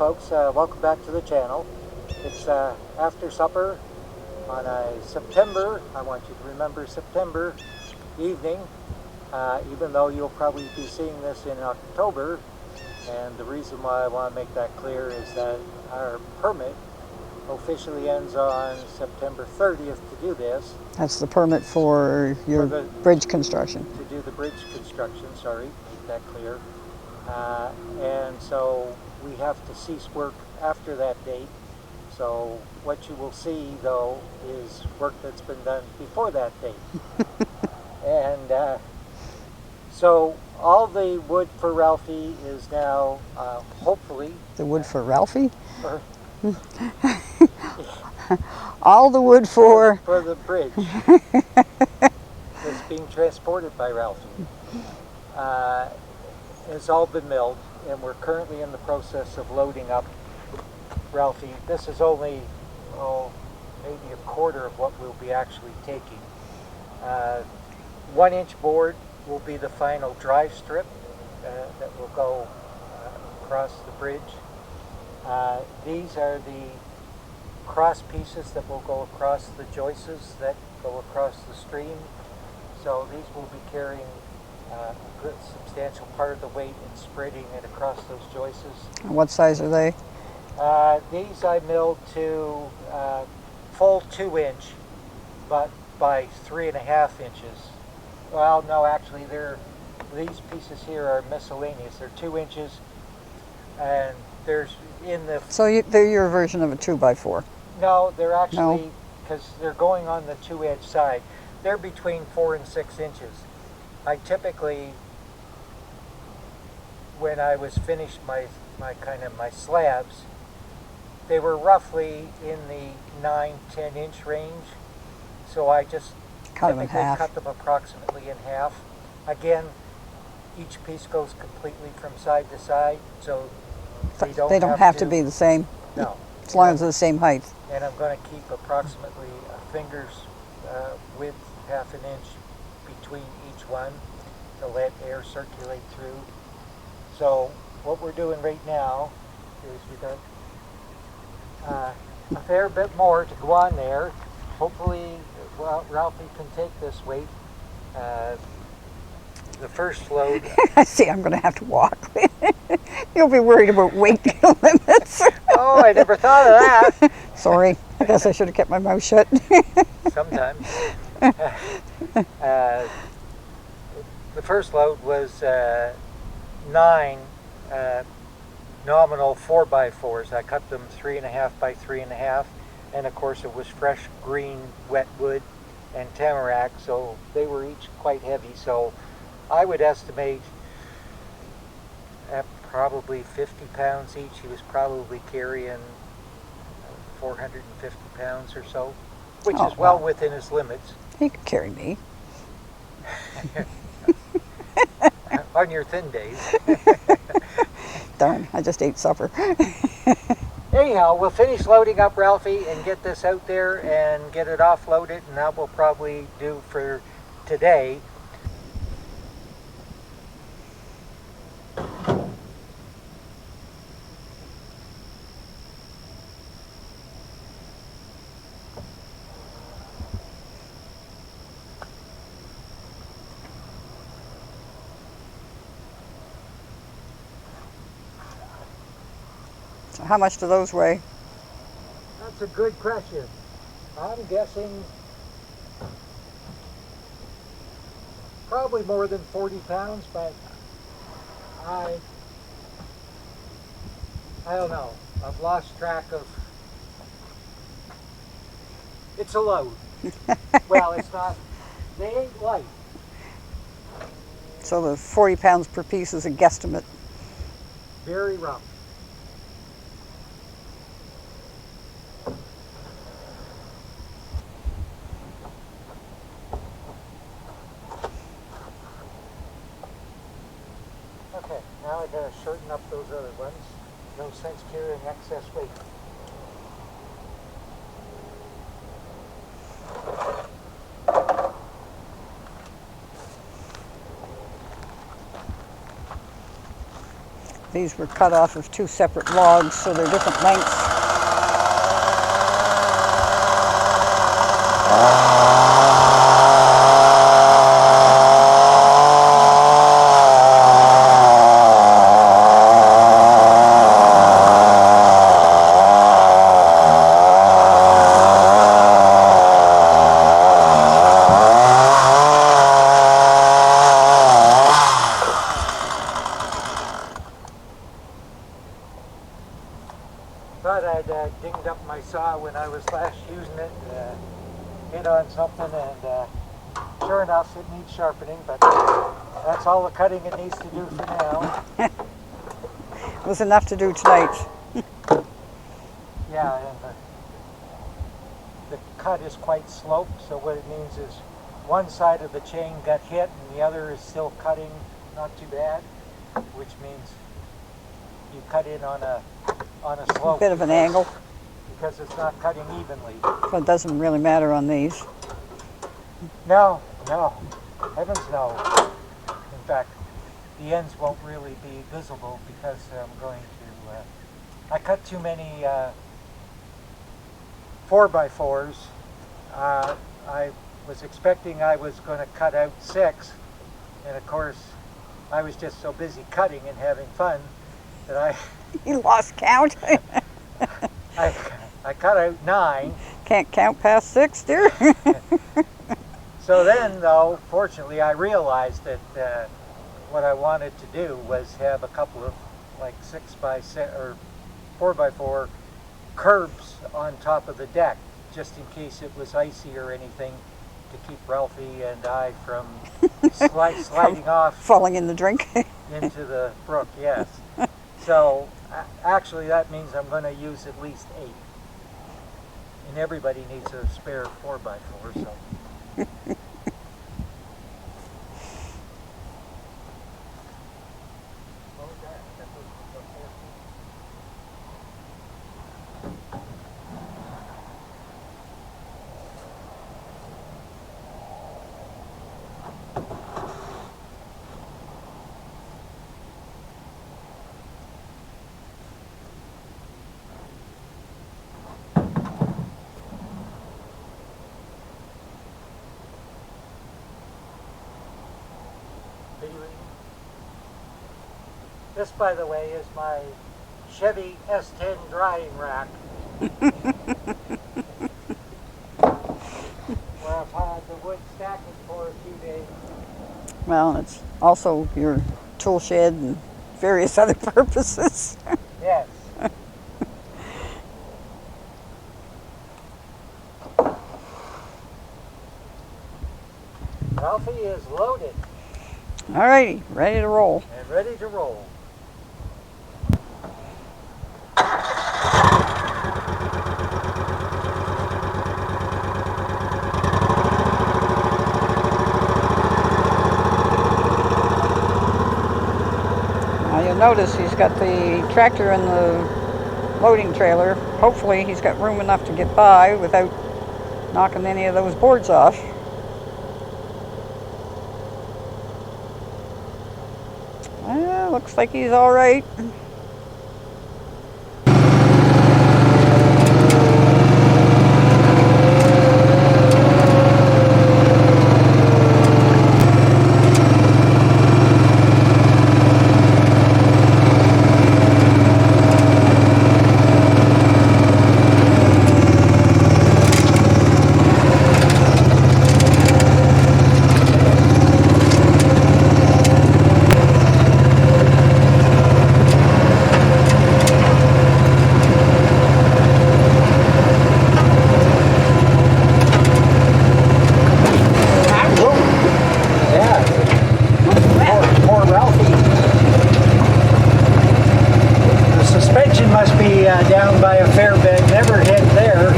folks, welcome back to the channel. It's after supper on a September, I want you to remember September evening, even though you'll probably be seeing this in October. And the reason why I want to make that clear is that our permit officially ends on September 30th to do this. That's the permit for your bridge construction. To do the bridge construction, sorry, make that clear. And so we have to cease work after that date. So what you will see, though, is work that's been done before that date. And so all the wood for Ralphie is now, hopefully... The wood for Ralphie? All the wood for the bridge that's being transported by Ralphie. It's all been milled, and we're currently in the process of loading up Ralphie. This is only, maybe a quarter of what we'll be actually taking. 1-inch board will be the final drive strip that will go across the bridge. These are the cross pieces that will go across the joists that go across the stream. So these will be carrying a good substantial part of the weight and spreading it across those joists. What size are they? These I milled to full 2-inch, but by 3.5 inches. Well, no, actually, these pieces here are miscellaneous. They're 2 inches, and there's in the... So they're your version of a 2x4? No, they're actually, because they're going on the 2-edge side. They're between 4 and 6 inches. I typically, when I was finished my slabs, they were roughly in the 9-10 inch range. So I just typically cut them approximately in half. Again, each piece goes completely from side to side, so they don't have to be the same. No. As long as they're the same height. And I'm going to keep approximately a finger's width, 1/2 inch between each one to let air circulate through. So what we're doing right now is we got a fair bit more to go on there. Hopefully, well, Ralphie can take this weight. The first load... I see, I'm going to have to walk. You'll be worried about weight limits. Oh, I never thought of that. Sorry, I guess I should have kept my mouth shut. Sometimes. The first load was 9 nominal 4x4s. I cut them 3.5 by 3.5, and of course it was fresh green wet wood and tamarack, so they were each quite heavy. So I would estimate at probably 50 pounds each. He was probably carrying 450 pounds or so, which is well within his limits. He could carry me. On your thin days. Darn, I just ate supper. Anyhow, we'll finish loading up Ralphie and get this out there and get it offloaded, and that will probably do for today. How much do those weigh? That's a good question. I'm guessing probably more than 40 pounds, but I don't know. I've lost track of... It's a load. Well, it's not... They ain't light. So the 40 pounds per piece is a guesstimate. Very rough. Okay, now I gotta shorten up those other ones. No sense carrying excess weight. These were cut off of 2 separate logs, so they're different lengths. Thought I'd dinged up my saw when I was last using it, hit on something, and sure enough it needs sharpening, but that's all the cutting it needs to do for now. It was enough to do tonight. Yeah, and the cut is quite sloped, so what it means is one side of the chain got hit and the other is still cutting not too bad, which means you cut in on a slope. A bit of an angle. Because it's not cutting evenly. But it doesn't really matter on these. No, heavens no. In fact, the ends won't really be visible because I'm going to, I cut too many 4x4s. I was expecting I was going to cut out 6, and of course I was just so busy cutting and having fun that You lost count. I cut out 9. Can't count past 6, dear. So then, though, fortunately, I realized that what I wanted to do was have a couple of like 6x6 or 4x4 curbs on top of the deck, just in case it was icy or anything, to keep Ralphie and I from sliding off, falling in the drink. into the brook. Yes. So actually, that means I'm going to use at least 8. And everybody needs a spare 4x4, so. This, by the way, is my Chevy S10 drying rack. Where I've had the wood stacking for a few days. Well, it's also your tool shed and various other purposes. Yes. Ralphie is loaded. Alrighty, ready to roll. And ready to roll. Now you'll notice he's got the tractor and the loading trailer. Hopefully he's got room enough to get by without knocking any of those boards off. Looks like he's all right. Down by a fair bit, never hit there.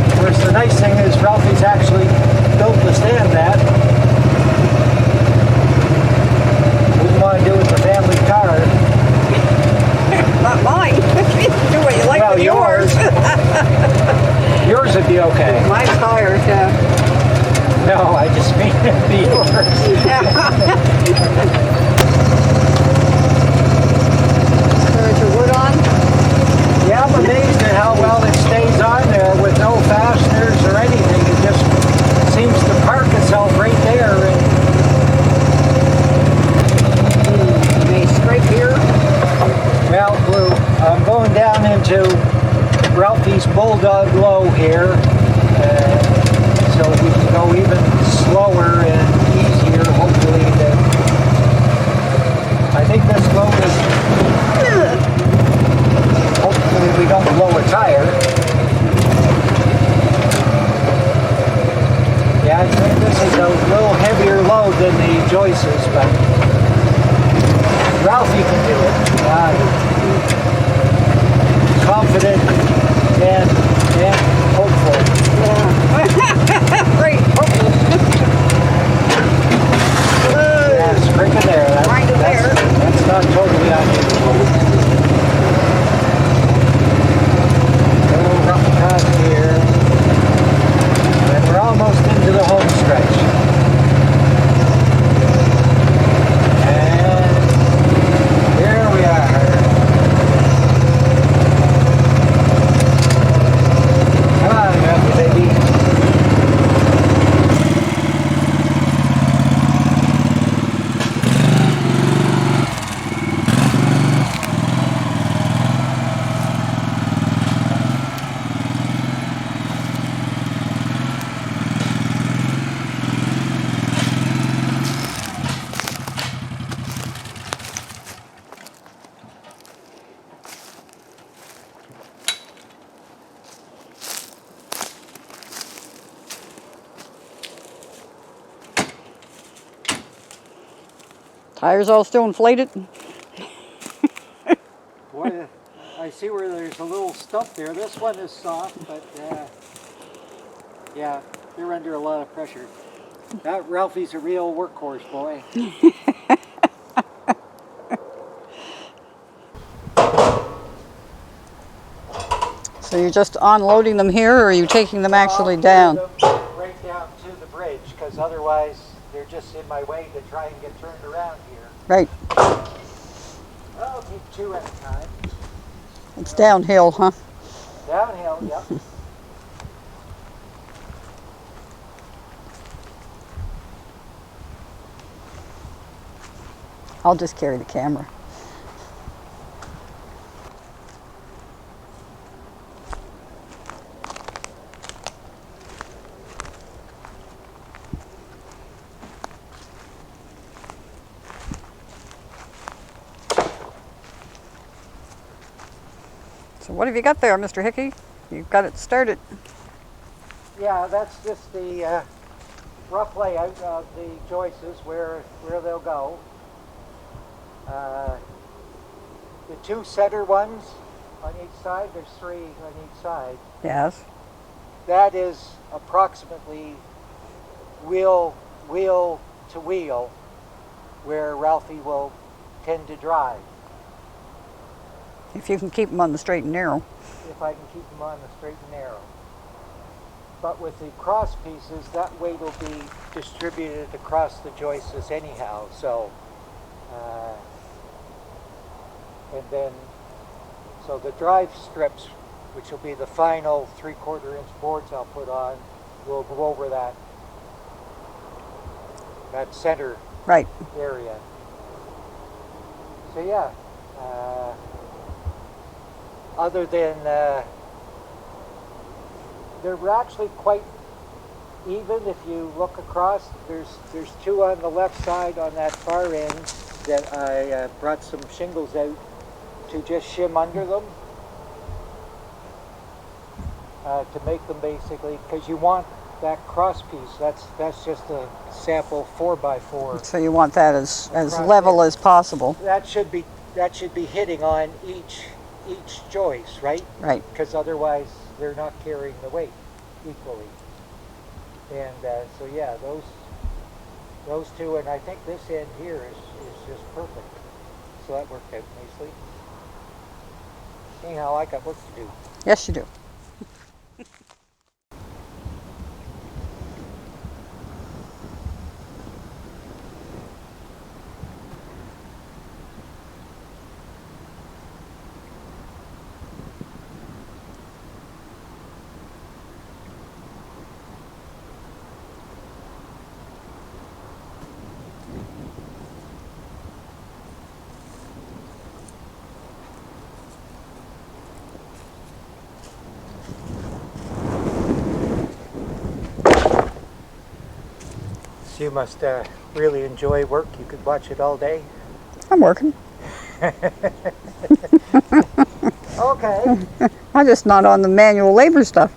Of course, the nice thing is Ralphie's actually built to stand that. Wouldn't want to do with the family car. Not mine. Do what you like well, with yours. Yours would be okay. Mine's higher, yeah. No, I just mean it'd be yours. Yeah. I'm amazed at how well it stays on there with no fasteners or anything. It just seems to park itself right there. And May scrape here. well, I'm going down into Ralphie's Bulldog Low here, so we can go even slower and easier, hopefully. I think this load is, hopefully we don't blow a tire. Yeah, I think this is a little heavier load than the Joyce's, but Ralphie can do it. Confident and hopeful. Yeah. Great. Hopeful. Yeah, scraping there. That's not totally unusual. Little rough cut here. And we're almost into the home stretch. And here we are. Come on, Ralphie, baby. Tires all still inflated? Boy, I see where there's a little stump there. This one is soft, but yeah, they're under a lot of pressure. That Ralphie's a real workhorse, boy. So you're just unloading them here, or are you taking them actually down? Right down to the bridge, because otherwise they're just in my way to try and get turned around here. Right. I'll take two at a time. It's downhill, huh? Downhill, yep. I'll just carry the camera. So what have you got there, Mr. Hickey? You've got it started. Yeah, that's just the rough layout of the joists, where they'll go. The two center ones on each side, there's three on each side. Yes. That is approximately wheel to wheel where Ralphie will tend to drive. If you can keep them on the straight and narrow. If I can keep them on the straight and narrow. But with the cross pieces, that weight will be distributed across the joists anyhow. So, and then, so the drive strips, which will be the final 3/4 inch boards I'll put on, will go over that center Right. area. So yeah, other than they're actually quite even if you look across. There's two on the left side on that far end that I brought some shingles out to just shim under them to make them basically, because you want that cross piece. That's just a sample 4x4. So you want that as level as possible. That should be hitting on each joist, right? Right. Because otherwise they're not carrying the weight equally. And so yeah, those two, and I think this end here is just perfect. So that worked out nicely. Anyhow, I got work to do. Yes, you do. So you must really enjoy work. You could watch it all day. I'm working. Okay. I'm just not on the manual labor stuff.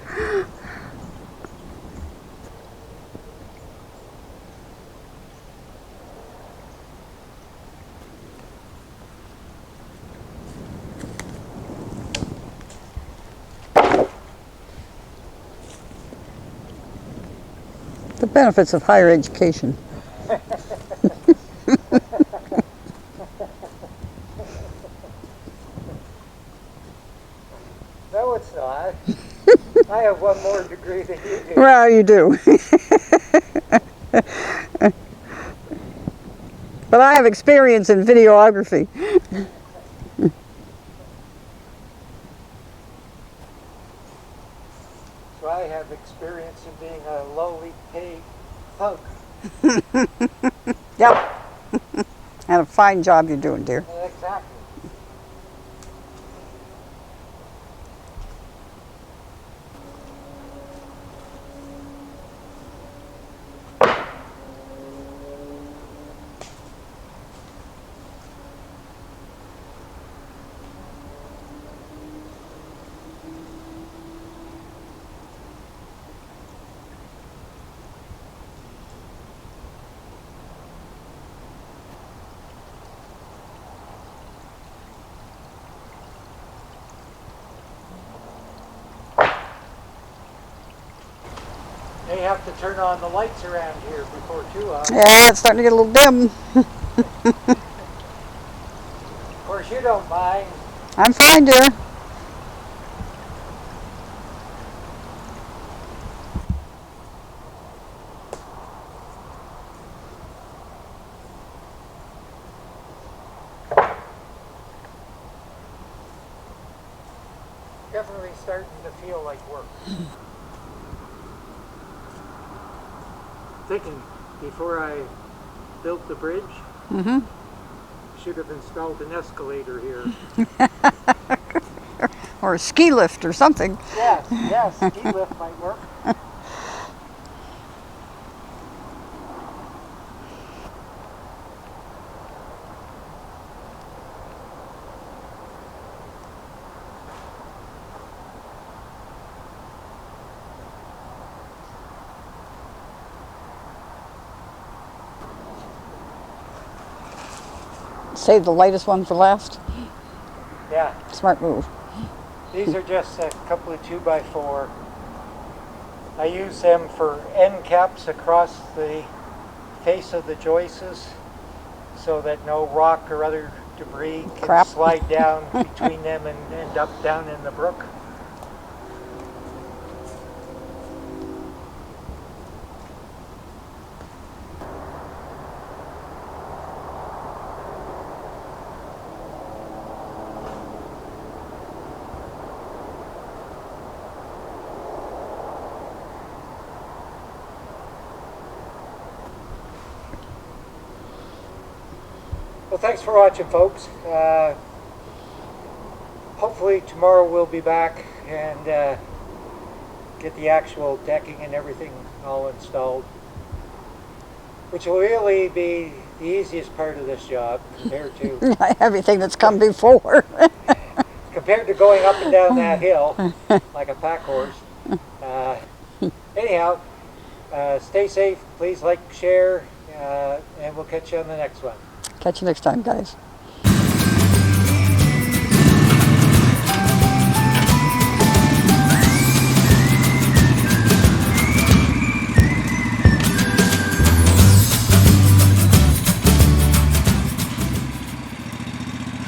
The benefits of higher education. No, it's not. I have one more degree than you do. Well, you do. But I have experience in videography. So I have experience in being a lowly paid thug. Yep. And a fine job you're doing, dear. Exactly. They have to turn on the lights around here before 2 hours. Yeah, it's starting to get a little dim. Of course, you don't mind. I'm fine, dear. Definitely starting to feel like work. Thinking before I built the bridge, should have installed an escalator here. Or a ski lift or something. Yes, ski lift might work. Save the lightest one for last. Yeah, Smart move. these are just a couple of 2x4. I use them for end caps across the face of the joists so that no rock or other debris can Crap. slide down between them and end up down in the brook. Well, thanks for watching, folks. Hopefully tomorrow we'll be back and get the actual decking and everything all installed, which will really be the easiest part of this job compared to Everything that's come before. compared to going up and down that hill like a pack horse. Anyhow, stay safe. Please like, share, and we'll catch you on the next one. Catch you next time, guys.